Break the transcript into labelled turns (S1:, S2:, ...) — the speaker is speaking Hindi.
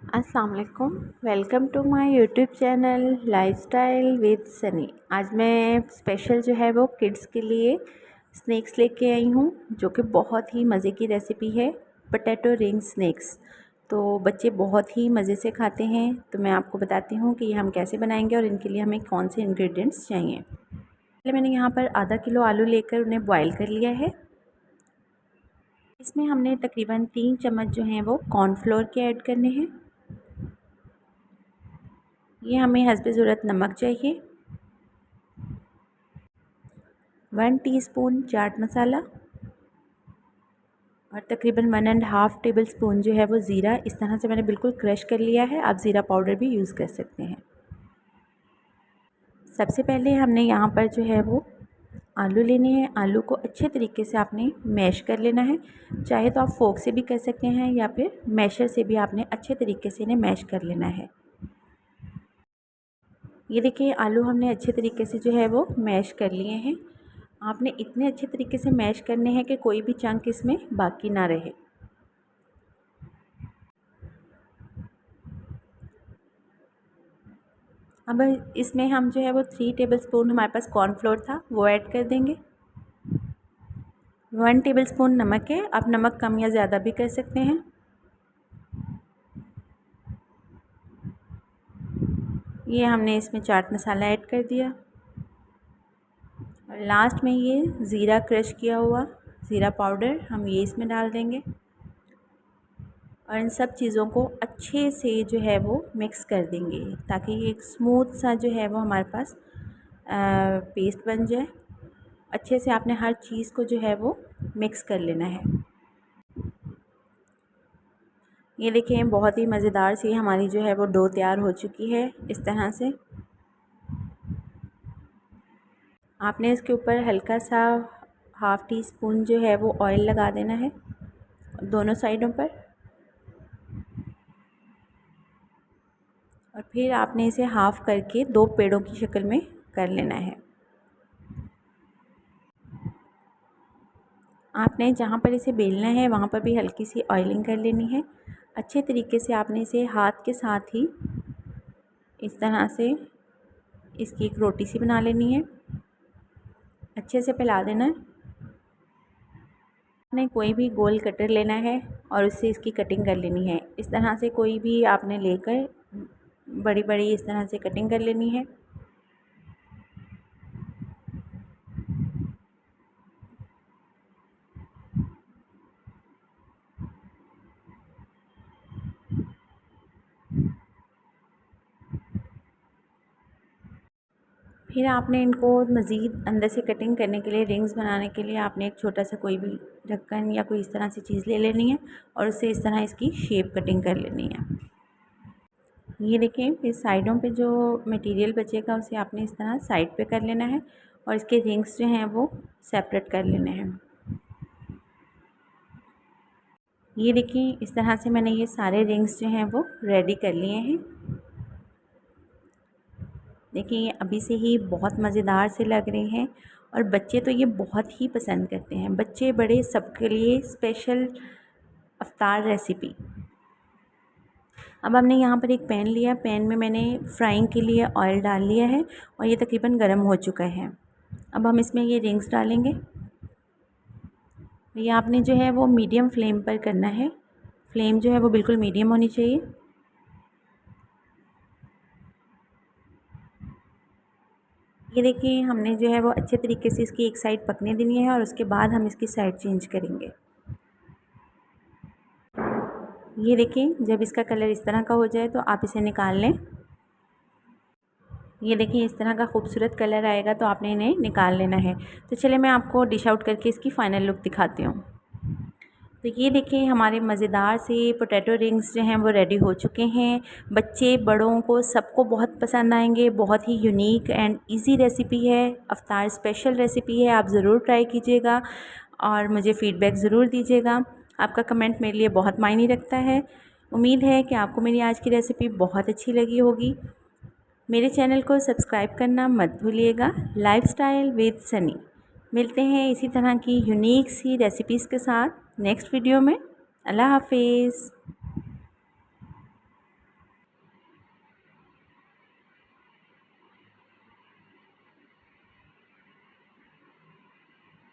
S1: अस्सलाम वालेकुम। Welcome to my YouTube channel lifestyle with Sunny. आज मैं स्पेशल जो है वो किड्स के लिए स्नैक्स लेके आई हूँ, जो कि बहुत ही मज़े की रेसिपी है, पोटैटो रिंग स्नैक्स। तो बच्चे बहुत ही मज़े से खाते हैं। तो मैं आपको बताती हूँ कि ये हम कैसे बनाएंगे और इनके लिए हमें कौन से इंग्रेडिएंट्स चाहिए। पहले मैंने यहाँ पर आधा किलो आलू लेकर उन्हें बॉयल कर लिया है। इसमें हमने तकरीबन 3 चम्मच जो हैं वो कॉर्नफ्लोर के ऐड करने हैं। ये हमें हस्बे ज़रूरत नमक चाहिए, 1 टीस्पून चाट मसाला और तकरीबन 1.5 टेबल स्पून जो है वो ज़ीरा। इस तरह से मैंने बिल्कुल क्रश कर लिया है। आप ज़ीरा पाउडर भी यूज़ कर सकते हैं। सबसे पहले हमने यहाँ पर जो है वो आलू लेने हैं। आलू को अच्छे तरीके से आपने मैश कर लेना है। चाहे तो आप फोक से भी कर सकते हैं या फिर मैशर से भी आपने अच्छे तरीके से इन्हें मैश कर लेना है। ये देखिए, आलू हमने अच्छे तरीके से जो है वो मैश कर लिए हैं। आपने इतने अच्छे तरीके से मैश करने हैं कि कोई भी चंक इसमें बाकी ना रहे। अब इसमें हम जो है वो 3 टेबल स्पून हमारे पास कॉर्नफ्लोर था वो ऐड कर देंगे। 1 टेबल स्पून नमक है। आप नमक कम या ज़्यादा भी कर सकते हैं। ये हमने इसमें चाट मसाला ऐड कर दिया और लास्ट में ये ज़ीरा क्रश किया हुआ ज़ीरा पाउडर हम ये इसमें डाल देंगे और इन सब चीज़ों को अच्छे से जो है वो मिक्स कर देंगे ताकि ये एक स्मूथ सा जो है वो हमारे पास पेस्ट बन जाए। अच्छे से आपने हर चीज़ को जो है वो मिक्स कर लेना है। ये देखिए, बहुत ही मज़ेदार सी हमारी जो है वो डो तैयार हो चुकी है। इस तरह से आपने इसके ऊपर हल्का सा 1/2 टीस्पून जो है वो ऑयल लगा देना है दोनों साइडों पर और फिर आपने इसे हाफ़ करके 2 पेड़ों की शक्ल में कर लेना है। आपने जहाँ पर इसे बेलना है वहाँ पर भी हल्की सी ऑयलिंग कर लेनी है। अच्छे तरीके से आपने इसे हाथ के साथ ही इस तरह से इसकी एक रोटी सी बना लेनी है। अच्छे से फैला देना है। आपने कोई भी गोल कटर लेना है और उससे इसकी कटिंग कर लेनी है। इस तरह से कोई भी आपने लेकर बड़ी बड़ी इस तरह से कटिंग कर लेनी है। फिर आपने इनको मज़ीद अंदर से कटिंग करने के लिए, रिंग्स बनाने के लिए आपने एक छोटा सा कोई भी ढक्कन या कोई इस तरह से चीज़ ले लेनी है और उससे इस तरह इसकी शेप कटिंग कर लेनी है। ये देखें, फिर साइडों पे जो मटेरियल बचेगा उसे आपने इस तरह साइड पे कर लेना है और इसके रिंग्स जो हैं वो सेपरेट कर लेने हैं। ये देखिए, इस तरह से मैंने ये सारे रिंग्स जो हैं वो रेडी कर लिए हैं। देखिए, ये अभी से ही बहुत मज़ेदार से लग रहे हैं और बच्चे तो ये बहुत ही पसंद करते हैं। बच्चे बड़े सबके लिए स्पेशल अफ्तार रेसिपी। अब हमने यहाँ पर एक पैन लिया। पैन में मैंने फ्राइंग के लिए ऑयल डाल लिया है और ये तकरीबन गर्म हो चुका है। अब हम इसमें ये रिंग्स डालेंगे। ये आपने जो है वो मीडियम फ्लेम पर करना है। फ्लेम जो है वो बिल्कुल मीडियम होनी चाहिए। ये देखिए, हमने जो है वो अच्छे तरीके से इसकी एक साइड पकने देनी है और उसके बाद हम इसकी साइड चेंज करेंगे। ये देखिए, जब इसका कलर इस तरह का हो जाए तो आप इसे निकाल लें। ये देखिए, इस तरह का खूबसूरत कलर आएगा तो आपने इन्हें निकाल लेना है। तो चलिए मैं आपको डिश आउट करके इसकी फ़ाइनल लुक दिखाती हूँ। तो ये देखिए, हमारे मज़ेदार से पोटैटो रिंग्स जो हैं वो रेडी हो चुके हैं। बच्चे बड़ों को सबको बहुत पसंद आएंगे। बहुत ही यूनिक एंड इजी रेसिपी है, अफ्तार स्पेशल रेसिपी है। आप ज़रूर ट्राई कीजिएगा और मुझे फ़ीडबैक ज़रूर दीजिएगा। आपका कमेंट मेरे लिए बहुत मायने रखता है। उम्मीद है कि आपको मेरी आज की रेसिपी बहुत अच्छी लगी होगी। मेरे चैनल को सब्सक्राइब करना मत भूलिएगा। Lifestyle with Sunny. मिलते हैं इसी तरह की यूनिक सी रेसिपीज़ के साथ नेक्स्ट वीडियो में। अल्लाह हाफिज़।